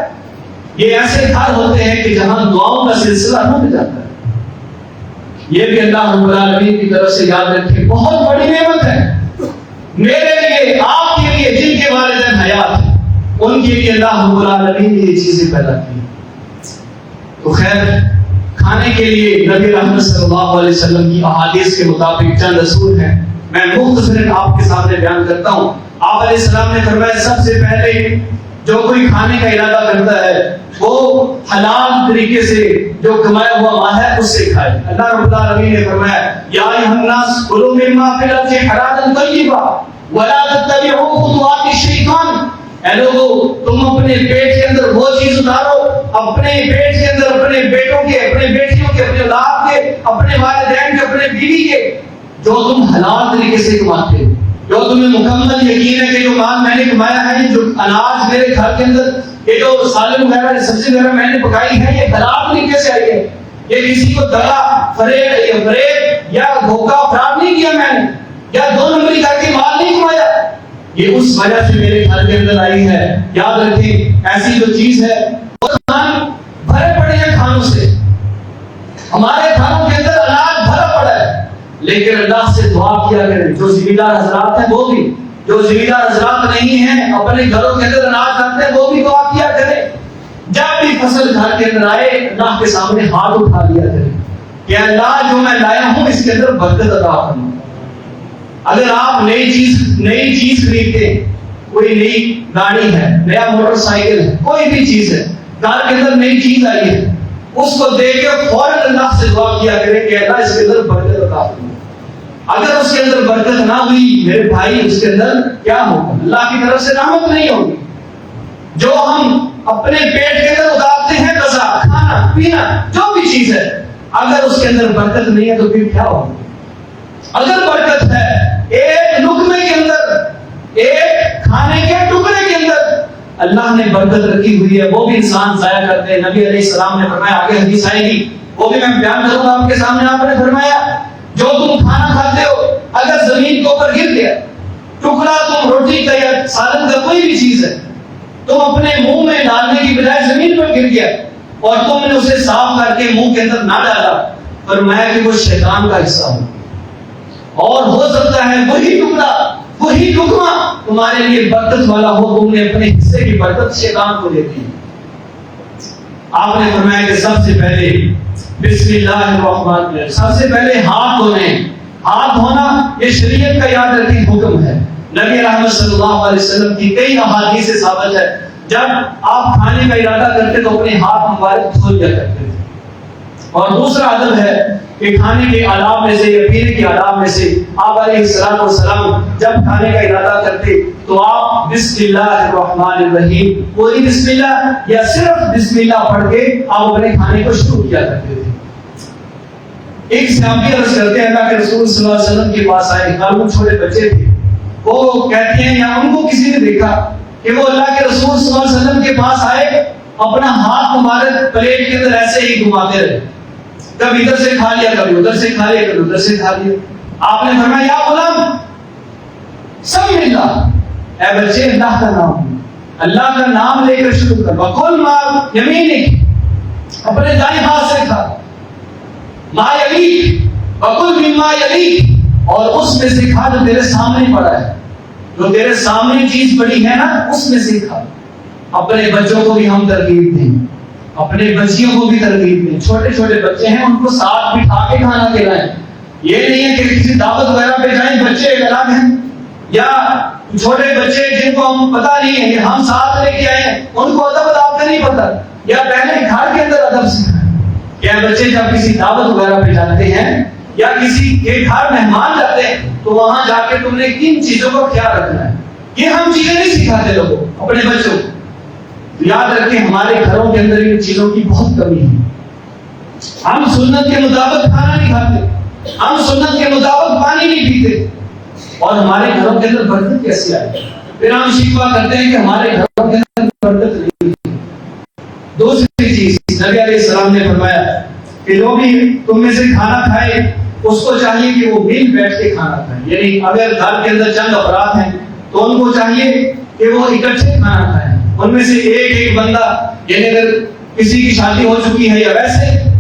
یہ ایسے گھر ہوتے ہیں کہ جہاں دعاؤں کا سلسلہ رک جاتا ہے. یہ بھی اللہ رب العالمین کی طرف سے یاد رکھیں، بہت بڑی نعمت ہے میرے لیے، آپ کے لیے، جن کے والدین حیات ہیں ان کے لیے اللہ رب العالمین نے یہ چیزیں پیدا کی. تو خیر، کھانے کے لیے نبی رحمت صلی اللہ علیہ وسلم کی احادیث کے مطابق چند اصول ہیں، میں مختصراً آپ کے سامنے بیان کرتا ہوں. آپ علیہ السلام نے فرمایا سب سے پہلے جو کوئی کھانے کا ارادہ کرتا ہے وہ حلال طریقے سے جو کمایا ہوا مال ہے اس سے کھائے. اللہ رب العالمین نے فرمایا یا ایھا الناس کلوا مما فی الارض حلالا طیبا ولا تتبعوا خطوات الشیطان. اے لوگو، تم اپنے پیٹ کے اندر وہ چیز اتارو، اپنے پیٹ کے اندر اپنے بیٹوں کے، اپنے بیٹیوں کے، اپنے اولاد کے، اپنے والدین کے، اپنے بیوی کے، جو تم حلال طریقے سے کماتے ہو، جو تمہیں مکمل یقین ہے کہ جو مال میں نے کمایا ہے، جو اناج میرے گھر کے اندر، یہ جو سالن وغیرہ سبزی وغیرہ میں نے پکائی ہے، یہ حلال طریقے سے آئی ہے، یہ کسی کو دغا فریب یا دھوکہ فراڈ نہیں کیا میں نے، یا دو نمبری کر کے مال نہیں کمایا، یہ اس وجہ سے میرے گھر کے اندر آئی ہے. یاد رکھیں ایسی جو چیز ہے وہ کھان بھرے پڑے ہیں کھانوں سے، ہمارے کھانوں کے اندر اناج بھرا پڑا ہے، لیکن اللہ سے دعا کیا کریں. جو ذمہ دار حضرات ہیں وہ بھی، جو ذمہ دار حضرات نہیں ہیں اپنے گھروں کے اندر اناج رکھتے ہیں وہ بھی دعا کیا کریں. جب بھی فصل گھر کے اندر آئے اللہ کے سامنے ہاتھ اٹھا لیا کریں کہ اللہ جو میں لایا ہوں اس کے اندر برکت عطا فرما. اگر آپ نئی چیز خریدتے، کوئی نئی گاڑی ہے، نیا موٹر سائیکل ہے، کوئی بھی چیز ہے، گھر کے اندر نئی چیز آئی ہے، اس کو دیکھ کے فوراً اللہ سے دعا کیا کریں کہ اللہ اس کے اندر برکت عطا فرما. اگر اس کے اندر برکت نہ ہوئی میرے بھائی، اس کے اندر کیا ہوگا؟ اللہ کی طرف سے رحمت نہیں ہوگی. جو ہم اپنے پیٹ کے اندر اتارتے ہیں غذا، کھانا پینا، جو بھی چیز ہے، اگر اس کے اندر برکت نہیں ہے تو پھر کیا ہوگا؟ اگر برکت ہے ایک لقمے کے اندر، ایک کھانے کے ٹکڑے کے اندر اللہ نے برکت رکھی ہوئی ہے، وہ بھی انسان ضائع کرتے ہیں. نبی علیہ السلام نے فرمایا، آگے حدیث آئے گی وہ بھی میں بیان کروں گا آپ کے سامنے. آپ نے فرمایا جو تم کھانا کھاتے ہو اگر زمین کے اوپر گر گیا ٹکڑا، تم روٹی کا یا سالن کا کوئی بھی چیز ہے، تم اپنے منہ میں ڈالنے کی بجائے زمین پر گر گیا اور تم نے اسے صاف کر کے منہ کے اندر نہ ڈالا، فرمایا کہ وہ شیطان کا حصہ ہو، اور ہو سکتا ہے وہی ٹکڑا، وہی لقمہ تمہارے لیے برکت والا ہو، تم نے اپنے حصے کی برکت شیطان کو دے دی. آپ نے فرمایا کہ سب سے پہلے بسم اللہ الرحمن الرحیم، سب سے پہلے ہاتھ دھونے. ہاتھ دھونا یہ شریعت کا یاد رکھیں حکم ہے. نبی رحمت صلی اللہ علیہ وسلم کی کئی احادیث سے ثابت ہے جب آپ کھانے کا ارادہ کرتے تو اپنے ہاتھ مبارک دھو لیا کرتے تھے. اور دوسرا ادب ہے کہ کھانے کے آداب میں سے یا پینے کے آداب میں سے آپ علیہ السلام جب کھانے کا ارادہ کرتے تو آپ بسم اللہ الرحمن الرحیم، پوری بسم اللہ یا صرف بسم اللہ پڑھ کے آپ اپنے کھانے کو شروع کیا کرتے تھے. ایک صحابی عرض کرتے ہیں اللہ کے رسول صلی اللہ علیہ وسلم کے پاس آئے، معلوم چھوٹے بچے تھے، وہ کہتے ہیں یا ان کو کسی نے دیکھا کہ وہ اللہ کے رسول صلی اللہ علیہ وسلم کے پاس آئے، اپنا ہاتھ مبارک پلیٹ کے اندر ایسے ہی گھماتے رہے، کبھی ادھر سے کھا لیا، کبھی ادھر سے کھا لیا، کبھی ادھر سے کھا لیا. آپ نے فرمایا یا غلام سم اللہ، اے بچے اللہ کا نام، اللہ کا نام لے کر شروع کر. وَقُلْ مَا يَمِينِكَ، اپنے دائیں ہاتھ سے کھا. مَا يَلِيكَ وَقُلْ مِمَّا يَلِيكَ، اور اس میں سے کھا جو تیرے سامنے پڑا ہے، جو تیرے سامنے چیز پڑی ہے نا اس میں سے کھا. اپنے بچوں کو بھی ہم ترغیب دیں، اپنے بچیوں کو بھی ترغیب دیں. چھوٹے چھوٹے بچے ہیں ان کو ساتھ بٹھا کے کھانا کھلائیں. یہ نہیں ہے کہ کسی دعوت وغیرہ پہ جائیں بچے الگ ہیں، یا چھوٹے بچے جن کو ہم پتہ نہیں ہے کہ ہم ساتھ لے کے آئے ہیں ان کو ادب اداب کا نہیں پتہ، یا پہلے گھر کے اندر ادب سکھائیں. کیا بچے جب کسی دعوت وغیرہ پہ جاتے ہیں یا کسی کے گھر مہمان جاتے ہیں تو وہاں جا کے تم نے کن چیزوں کا خیال رکھنا ہے. یہ ہم چیزیں نہیں سکھاتے لوگوں اپنے بچوں کو. یاد رکھیں ہمارے گھروں کے اندر ان چیزوں کی بہت کمی ہے. ہم سنت کے مطابق کھانا نہیں کھاتے, ہم سنت کے مطابق پانی نہیں پیتے, اور ہمارے گھروں کے اندر برکت کیسے آئے؟ پھر ہم شکوہ کرتے ہیں کہ ہمارے گھروں کے اندر برکت نہیں ہے. دوسری چیز نبی علیہ السلام نے فرمایا کہ جو بھی تم میں سے کھانا کھائے اس کو چاہیے کہ وہ مل بیٹھ کے کھانا کھائے. یعنی اگر گھر کے اندر چند افراد ہیں تو ان کو چاہیے کہ وہ اکٹھے کھانا کھائیں. ان میں سے ایک بندہ, یعنی اگر کسی کی شادی ہو چکی ہے یا ویسے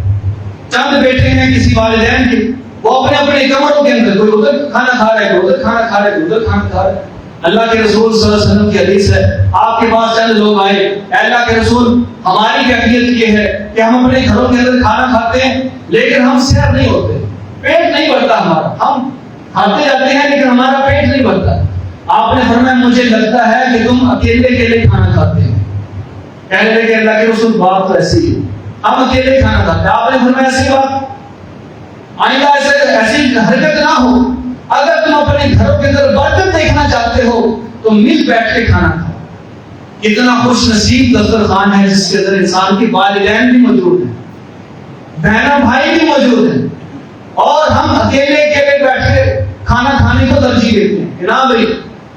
چند بیٹے ہیں کسی والدین کے, وہ اپنے اپنے کمروں کے اندر, کوئی ادھر کھانا کھا رہا ہے, کوئی ادھر کھانا کھا رہا ہے, کوئی ادھر کھانا کھا رہا ہے. اللہ کے رسول صلی اللہ علیہ وسلم کی حدیث ہے, آپ کے پاس چند لوگ آئے, اے اللہ کے رسول ہماری کیفیت یہ ہے کہ ہم اپنے گھروں کے اندر کھانا کھاتے ہیں لیکن ہم صحت نہیں ہوتے, پیٹ نہیں بھرتا ہمارا, ہم کھاتے جاتے ہیں لیکن ہمارا پیٹ نہیں بھرتا. آپ نے فرمایا مجھے لگتا ہے کہ تم اکیلے اکیلے کھانا کھاتے ہیں. کہنے لگے کہ اللہ کے رسول بات تو ایسی ہے, ہم اکیلے کھانا کھاتے ہیں. آپ نے فرمایا ایسی بات, آئندہ ایسی حرکت نہ ہو. اگر تم اپنے گھروں کے اندر برکت دیکھنا چاہتے ہو تو مل بیٹھ کے کھانا کھاؤ. کتنا خوش نصیب دسترخوان ہے جس کے اندر انسان کے والدین بھی موجود ہیں, بہنوں بھائی بھی موجود ہیں, اور ہم اکیلے اکیلے بیٹھ کے کھانا کھانے کو ترجیح دیتے ہیں کہ نہ بھائی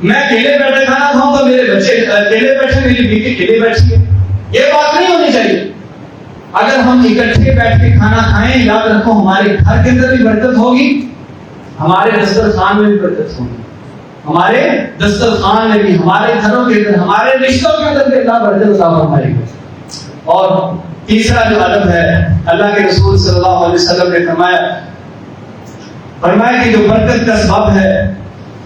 میں اکیلے بیٹھے کھانا کھاؤں گا, میرے بچے اکیلے بیٹھے, میری بیوی اکیلے بیٹھی ہے. یہ بات نہیں ہونی چاہیے. اگر ہم اکٹھے بیٹھ کے کھانا کھائیں, یاد رکھو ہمارے گھر کے اندر بھی برکت ہوگی, ہمارے دسترخوان میں بھی برکت ہوگی, ہمارے دسترخوان میں بھی, ہمارے گھروں کے اندر, ہمارے رشتوں کے اندر بھی اللہ برکت عطا فرمائے گا. اور تیسرا جو ادب ہے, اللہ کے رسول صلی اللہ علیہ وسلم نے فرمایا کہ جو برکت کا سبب ہے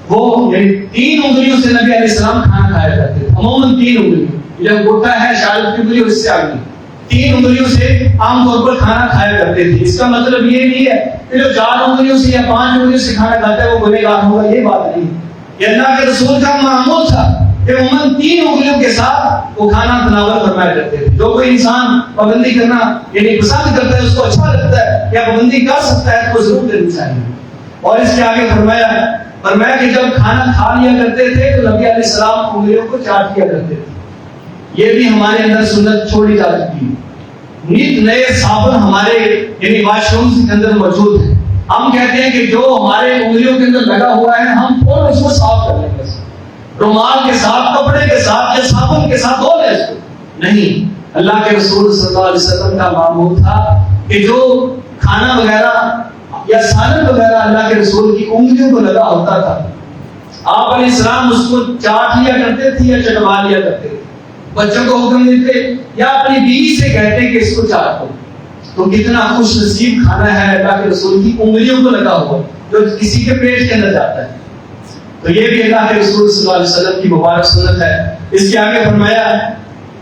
وہ 3 انگلیوں سے نبی علیہ السلام کھانا کھایا کرتے تھے. عموماً 3 انگلیوں, جب گھٹا ہے شاید کی انگلی اس سے آگے 3 انگلیوں سے عام طور پر کھانا کھایا کرتے تھے. اس کا مطلب یہ نہیں ہے کہ جو 4 انگلیوں سے یا 5 انگلیوں سے کھانا کھاتا ہے وہ گنہگار ہوگا, یہ بات نہیں. یہ اللہ کے رسول کا معمول تھا کہ عموماً 3 انگلیوں کے ساتھ وہ کھانا تناول فرمایا کرتے تھے. جو کوئی انسان پابندی کرنا یعنی پسند کرتا ہے, اس کو اچھا لگتا ہے یا پابندی کر سکتا ہے, تو ضرور کرنی چاہیے. اور اس کے آگے فرمایا کہ جب کھانا کھا لیا کرتے تھے تو نبی علیہ السلام انگلیوں کو چاٹ لیا کرتے تھے. یہ بھی ہمارے اندر سنت چھوڑی جا چکی ہے. نت نئے صابن ہمارے یعنی واش روم کے اندر موجود ہیں. ہم کہتے ہیں کہ جو ہمارے انگلیوں کے اندر لگا ہوا ہے ہم فوراً اس کو صاف کر لیں گے, رومال کے ساتھ, کپڑے کے ساتھ یا صابن کے ساتھ دھو لیں اس کو. نہیں, اللہ کے رسول صلی اللہ علیہ وسلم کا معمول تھا کہ جو کھانا وغیرہ یا سالن وغیرہ اللہ کے رسول کی انگلیوں کو لگا ہوتا تھا, آپ علیہ السلام اس کو چاٹ لیا کرتے تھے یا چٹوا لیا کرتے تھے. بچوں کو حکم دیتے یا اپنی بیوی سے کہتے کہ اس کو چاٹ دو. تو کتنا خوش نصیب کھانا ہے اللہ کے رسول کی انگلیوں کو لگا ہوا جو کسی کے پیٹ کے اندر جاتا ہے. تو یہ بھی اللہ کے رسول صلی اللہ علیہ وسلم کی مبارک سنت ہے. اس کے آگے فرمایا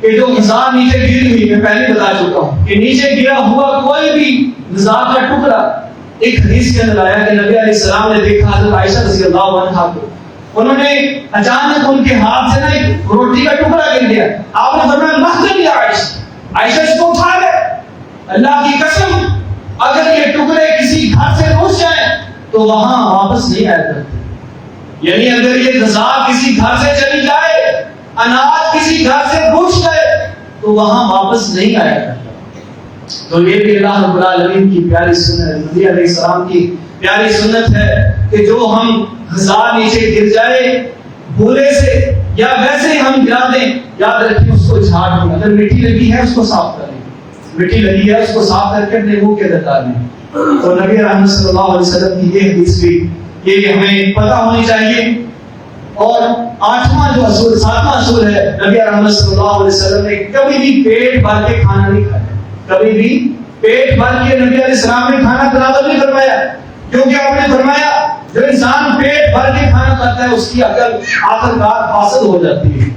کہ جو غذا نیچے گری ہوئی, میں پہلے بتا چکا ہوں کہ نیچے گرا ہوا کوئی بھی غذا کا ٹکڑا, ایک حدیث کے اندر آیا کہ نبی علیہ السلام نے دیکھا حضرت عائشہ رضی اللہ عنہا کو, انہوں نے اچانک ان کے ہاتھ سے نا ایک روٹی کا ٹکڑا گر گیا. آپ نے فرمایا مخزن یا عائشہ اس کو اٹھا لے, اللہ کی قسم اگر یہ ٹکڑے کسی گھر سے گھس جائیں تو وہاں واپس نہیں آیا کرتے. یعنی اگر یہ غذا کسی گھر سے چلی جائے, اناج کسی گھر سے گھس گئے تو وہاں واپس نہیں آیا کرتا. تو یہ بھی اللہ رب العالمین کی پیاری سنت, نبی علیہ السلام کی پیاری سنت ہے کہ جو ہم غذا نیچے گر جائے بھولے سے یا ویسے ہم گرا دیں, یاد رکھیں اس کو جھاڑ دیں. اگر مٹی لگی ہے اس کو صاف کر لیں, مٹی لگی ہے اس کو صاف کر کے اپنے منہ کے اندر ڈال دیں. تو نبی رحمت صلی اللہ علیہ وسلم کی یہ حدیث بھی یہ ہمیں پتہ ہونی چاہیے. اور 8واں جو اصول, 7واں اصول ہے, نبی رحمت صلی اللہ علیہ وسلم نے کبھی بھی پیٹ بھر کے کھانا نہیں کھایا. کبھی بھی پیٹ بھر کے نبی علیہ السلام نے کھانا تناول نہیں فرمایا, کیونکہ آپ نے فرمایا جو انسان پیٹ بھر کے کھانا کھاتا ہے اس کی عقل آخرکار فاسد ہو جاتی ہے,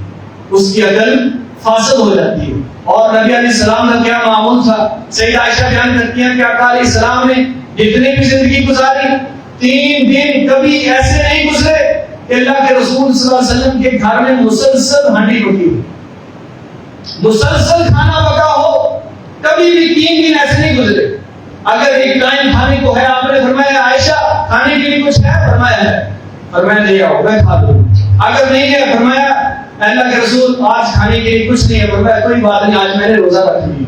اس کی عقل فاسد ہو جاتی ہے. اور نبی علیہ السلام کا کیا معمول تھا, سیدہ عائشہ بیان کرتی ہیں کہ آقا علیہ السلام نے جتنی بھی زندگی گزاری 3 دن کبھی ایسے نہیں گزرے کہ اللہ کے رسول صلی اللہ علیہ وسلم کے گھر میں مسلسل ہانڈی پکی ہو, مسلسل کھانا پکا ہو. کبھی بھی 3 دن ایسے نہیں گزرے. اگر ایک ٹائم کھانے کو ہے، آپ نے فرمایا عائشہ کھانے کے لیے کچھ ہے؟ فرمایا ہے، فرمایا لے آؤ میں کھا لوں. اگر نہیں ہے فرمایا اللہ کے رسول آج کھانے کے لیے کچھ نہیں ہے، فرمایا کوئی بات نہیں، آج میں نے روزہ رکھ لی.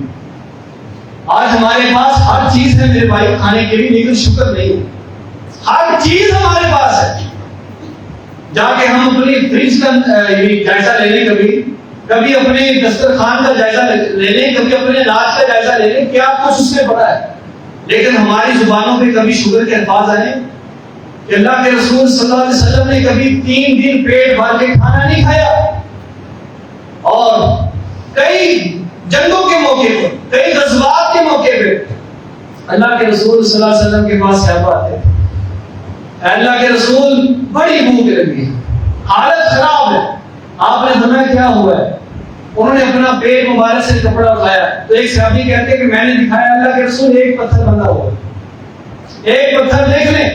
آج ہمارے پاس ہر چیز ہے میرے بھائی کھانے کے لیے، لیکن شکر نہیں، ہر چیز ہمارے پاس ہے. جا کے ہم اپنی فریج کا جائزہ لے لیں، کبھی اپنے دسترخوان کا جائزہ لے لیں، کبھی اپنے اناج کا جائزہ لے لیں، کیا کچھ اس میں پڑا ہے. لیکن ہماری زبانوں پہ کبھی شوگر کے الفاظ آئے کہ اللہ کے رسول صلی اللہ علیہ وسلم نے کبھی 3 دن پیٹ بھر کے کھانا نہیں کھایا. اور کئی جنگوں کے موقع پر، کئی غزوات کے موقع پہ اللہ کے رسول صلی اللہ علیہ وسلم کے پاس صحابہ آتے تھے، اللہ کے رسول بڑی بھوک لگی ہے، حالت خراب ہے. آپ نے فرمایا کیا ہوا ہے؟ انہوں نے اپنا پیٹ مبارک سے کپڑا اٹھایا تو ایک صحابی کہتے ہیں کہ میں نے دکھایا اللہ کے رسول ایک پتھر بندھا ہوا ہے، ایک پتھر دیکھ لیں،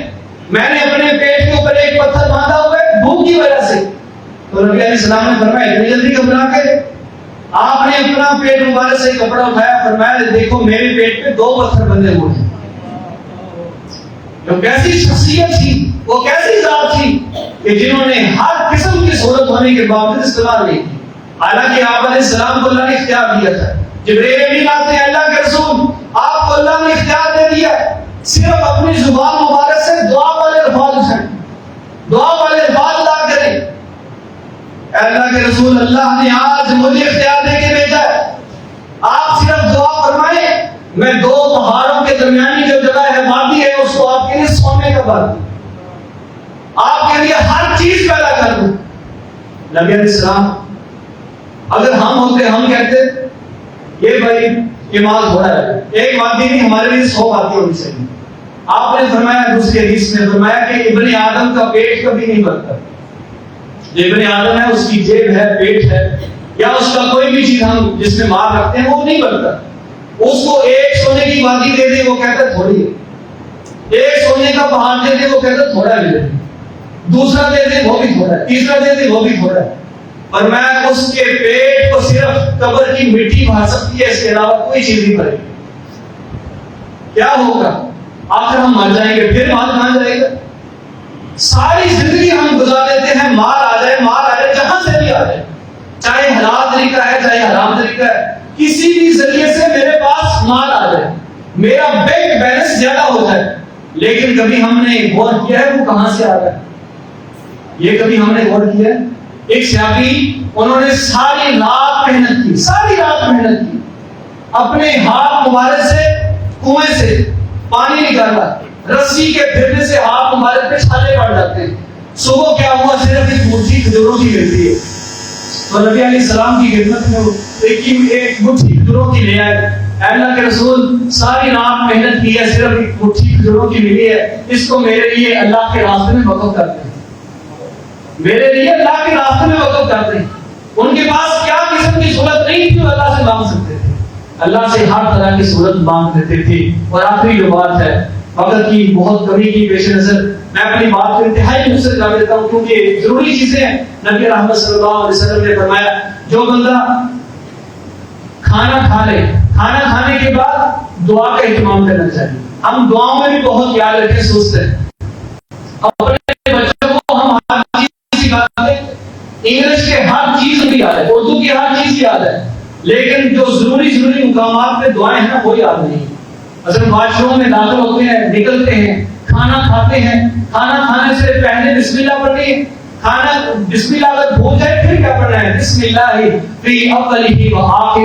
میں نے اپنے پیٹ کے اوپر ایک پتھر باندھا ہوا ہے بھوک کی وجہ سے. تو نبی علیہ السلام نے فرمایا اتنی جلدی گھبرا کے؟ آپ نے اپنا پیٹ مبارک سے کپڑا اٹھایا، فرمایا دیکھو میرے پیٹ پہ 2 پتھر بندھے ہوئے ہیں. جو کیسی شخصیت تھی، وہ کیسی ذات تھی کہ جنہوں نے ہر قسم کی صورت ہونے کے باوجود استعمال نہیں کی. حالانکہ آپ علیہ السلام کو اللہ نے اختیار دیا تھا. جبرائیل امین آتے ہیں، اللہ کے رسول آپ کو اللہ نے اختیار دے دیا، صرف اپنی زبان مبارک سے دعا والے الفاظ اٹھائیں، دعا والے الفاظ ادا کریں. اللہ کے رسول اللہ نے آج مجھے اختیار دے کے بھیجا ہے، آپ صرف دعا فرمائیں، میں 2 پہاڑوں کے درمیانی جو جگہ ہے وادی ہے، اس کو آپ کے لیے سونے کا وادی، آپ کے لیے ہر چیز پیدا کر دوں. نبی علیہ السلام اگر ہم ہوتے ہم کہتے یہ بھائی یہ مال تھوڑا ہے، ایک وادی نہیں ہمارے لیے 100 وادی ہونی چاہیے. آپ نے فرمایا دوسری حدیث میں فرمایا کہ ابن آدم کا پیٹ کبھی نہیں بھرتا. جو ابن آدم ہے اس کی جیب ہے، پیٹ ہے، یا اس کا کوئی بھی چیز ہم جس میں مال رکھتے ہیں وہ نہیں بھرتا. اس کو ایک سونے کی وادی دے دے وہ کہتا ہے تھوڑی ہے، ایک سونے کا پہاڑ دے دے وہ کہتا ہے تھوڑا ہے، دوسرا دے دے وہ بھی تھوڑا ہے، تیسرا دے دے وہ بھی تھوڑا ہے. اور میں اس کے پیٹ کو صرف قبر کی مٹی بھر سکتی ہے، اس کے علاوہ کوئی چیز نہیں بھرے. کیا ہوگا؟ آخر ہم مر جائیں گے، پھر مال کہاں جائے گا؟ ساری زندگی ہم گزار دیتے ہیں، مال آ جائے جہاں سے بھی آ جائے، چاہے حلال طریقہ ہے چاہے حرام طریقہ ہے، کسی بھی ذریعے سے میرے پاس مال آ جائے، میرا بینک بیلنس زیادہ ہو جائے. لیکن کبھی ہم نے غور کیا ہے وہ کہاں سے آ رہا ہے؟ یہ کبھی ہم نے غور کیا ہے؟ ایک صحابی انہوں نے ساری رات محنت کی، اپنے ہاتھ مبارک سے کنویں سے پانی نکالا، رسی کے پھرنے سے ہاتھ مبارک پہ چھالے پڑ جاتے ہیں. صبح کیا ہوا؟ صرف ایک مٹھی کھجوروں کی ملتی ہے. تو نبی علیہ السلام کی خدمت میں ایک مٹھی کھجوروں کی لے آئے. اللہ کے رسول ساری رات محنت کی ہے، صرف ایک مٹھی کھجوروں کی ملی ہے، اس کو میرے لیے اللہ کے راستے میں وقف کرتے ہیں، میرے لیے اللہ کے راستے میں وقف کرتے ہیں. ان کے پاس کیا قسم کی صورت نہیں تھی، وہ اللہ سے مانگ سکتے تھے، اللہ سے ہر طرح کی صورت مانگ دیتے تھے. اور آخری جو بات ہے، وقت کی بہت کمی کی پیش نظر میں اپنی بات کو انتہائی مختصر کر دیتا ہوں کیونکہ ضروری چیزیں ہیں. نبی رحمت صلی اللہ علیہ وسلم نے فرمایا جو بندہ کھانا کھا لے، کھانا کھانے کے بعد دعا کا اہتمام کرنا چاہیے. ہم دعاؤں میں بھی بہت یاد رکھیں، سوچتے ہیں اپنے بچوں کو ہم ہر چیز سکھاتے ہیں، انگلش کے ہر چیز بھی یاد ہے، اردو کی ہر چیز یاد ہے، لیکن جو ضروری مقامات پہ دعائیں ہیں وہ یاد نہیں. اصل واش روم میں داخل ہوتے ہیں، نکلتے ہیں، کھانا کھاتے ہیں، کھانا کھانے سے پہلے بسم اللہ پڑھنی ہے، کھانا بسم اللہ اگر بھول جائے پھر کیا پڑھنا ہے؟ بسم اللہ فی اولہ و آخرہ.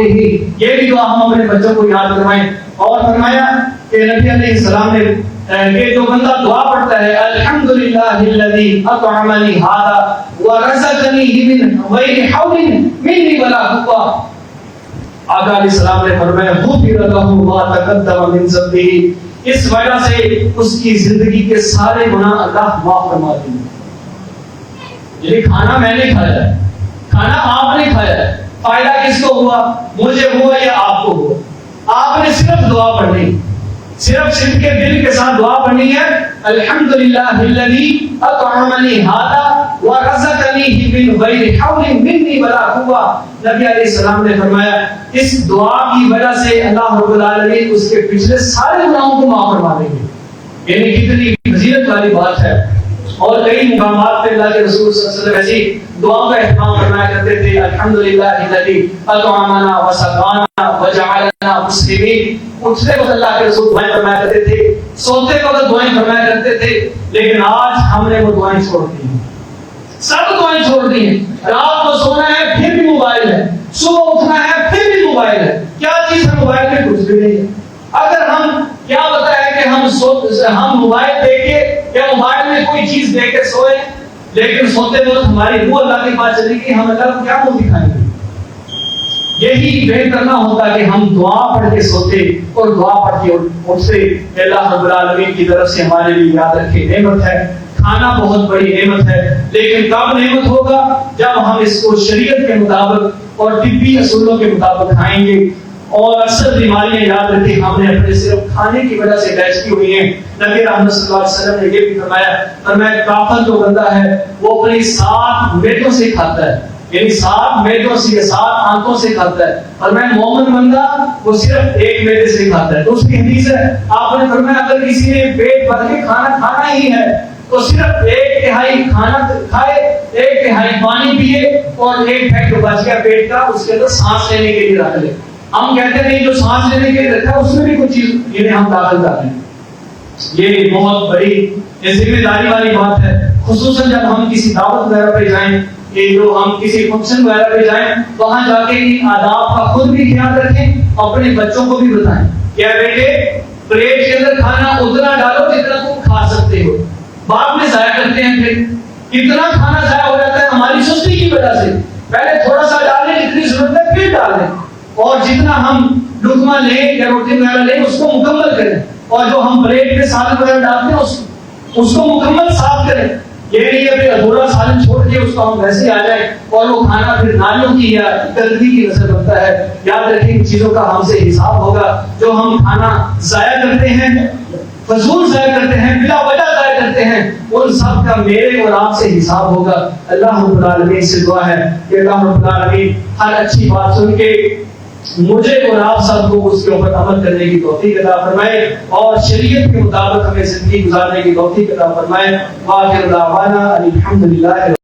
یہ بھی دعا ہم اپنے بچوں کو یاد کروائیں. اور فرمایا کہ نبی علیہ السلام نے کہ جو بندہ دعا پڑھتا ہے الحمدللہ الذی اطعمنی ھذا ورزقنی من غیر حول منی ولا قوة، آقا علیہ السلام نے فرمایا غفر لہ ما تقدم من ذنبہ، اس وجہ سے اس کی زندگی کے سارے گناہ اللہ معاف فرما دیں گے. یعنی کھانا میں نے کھایا ہے، کھانا آپ نے کھایا ہے، فائدہ کس کو ہوا؟ مجھے ہوا یا آپ کو ہوا؟ آپ نے صرف دعا پڑھنی، صرف صدق کے دل کے ساتھ دعا پڑھنی ہے الحمدللہ الذی اطعمنی ھذا ورزقنی من غیر حول منی ولا قوة. نبی علیہ السلام نے فرمایا اس دعا کی وجہ سے اللہ رب العالمین اس کے پچھلے سارے گناہوں کو معاف فرما دیں گے۔ یعنی کتنی فضیلت والی بات ہے۔ اور کئی مقامات پہ اللہ کے رسول صلی اللہ علیہ وسلم ایسی دعاؤں کا اہتمام فرمایا کرتے تھے، الحمدللہ الذی اطعمنا وسقانا وجعلنا مسلمین۔ اٹھتے وقت اللہ کے رسول دعائیں فرمایا کرتے تھے، سوتے وقت دعائیں فرمایا کرتے تھے، لیکن آج ہم نے وہ دعائیں چھوڑ دی ہیں، سب دعائیں چھوڑ دی ہیں۔ رات کو سونا ہے پھر بھی موبائل ہے، صبح اٹھنا ہے پھر بھی موبائل ہے۔ کیا چیز ہے موبائل میں؟ کچھ بھی نہیں ہے۔ اگر ہم کیا پتا ہے کہ ہم موبائل دیکھے یا موبائل میں کوئی چیز دیکھ کے سوئے، لیکن سوتے وقت ہماری روح اللہ کے پاس چلی گئی، ہم اللہ کو کیا منہ دکھائیں گے؟ یہی بہتر نہ ہوتا کہ ہم دعا پڑھ کے سوتے اور دعا پڑھ کے اٹھتے۔ اللہ رب العالمین کی طرف سے ہمارے لیے یاد رکھے نعمت ہے، کھانا بہت بڑی نعمت ہے، لیکن کب نعمت ہوگا؟ جب ہم اس کو شریعت کے مطابق اور طبی اصولوں کے مطابق کھائیں گے۔ اور اکثر بیماریاں یاد رکھیں ہم نے اپنے صرف کھانے کی وجہ سے بیچ کی ہوئی ہیں۔ نبی رحمت صلی اللہ علیہ وسلم نے یہ بھی فرمایا کافر جو بندہ ہے وہ اپنی 7 میدوں سے کھاتا ہے، یعنی 7 میدوں سے، 7 آنتوں سے کھاتا ہے۔ فرمایا مومن بندہ وہ صرف 1 میدے سے کھاتا ہے۔ تو اس کی حدیث ہے، آپ نے فرمایا اگر کسی نے پیٹ بھر کے کھانا کھانا ہی ہے تو صرف 1/3 کھانا کھائے، 1/3 پانی پیے، اور 1/2 جو بچ گیا پیٹ کا اس کے اندر سانس لینے کے لیے رکھ لے۔ ہم کہتے ہیں جو سانس لینے کے لیے رکھا ہے اس میں بھی کچھ چیز انہیں ہم داخل کر رہے ہیں۔ یہ بہت بڑی ذمہ داری والی بات ہے، خصوصاً جب ہم کسی دعوت وغیرہ پہ جائیں، کہ جو ہم کسی فنکشن وغیرہ پہ جائیں، وہاں جا کے ان آداب کا خود بھی خیال رکھیں، اپنے بچوں کو بھی بتائیں کیا بیٹے پلیٹ کے اندر کھانا اتنا ڈالو جتنا تم کھا سکتے ہو۔ بعد میں ضائع کرتے ہیں، پھر کتنا کھانا ضائع ہو جاتا ہے ہماری سستی کی وجہ سے۔ پہلے تھوڑا سا ڈالیں، جتنی ضرورت ہے پھر ڈالیں، اور جتنا ہم لقمہ لیں یا روٹی وغیرہ لیں اس کو مکمل کریں، اور جو ہم پلیٹ میں سالن وغیرہ ڈالتے ہیں اس کو مکمل صاف کریں۔ یہ نہیں ہے کہ ادھورا سالن چھوڑ کے اس کو ہم ویسے آ جائیں اور وہ کھانا پھر نالیوں کی یا گندگی کی نظر بنتا ہے۔ یاد رکھیں ان چیزوں کا ہم سے حساب ہوگا۔ جو ہم کھانا ضائع کرتے ہیں، فضول ضائع کرتے ہیں، بلا وجہ ضائع کرتے ہیں، ان سب کا میرے اور آپ سے حساب ہوگا۔ اللہ رب العالمین سے دعا ہے کہ اللہ رب العالمین ہر اچھی بات سن کے مجھے اور آپ سب کو اس کے اوپر عمل کرنے کی توفیق عطا فرمائے، اور شریعت کے مطابق ہمیں زندگی گزارنے کی توفیق عطا فرمائے۔ وآخر دعوانا الحمدللہ۔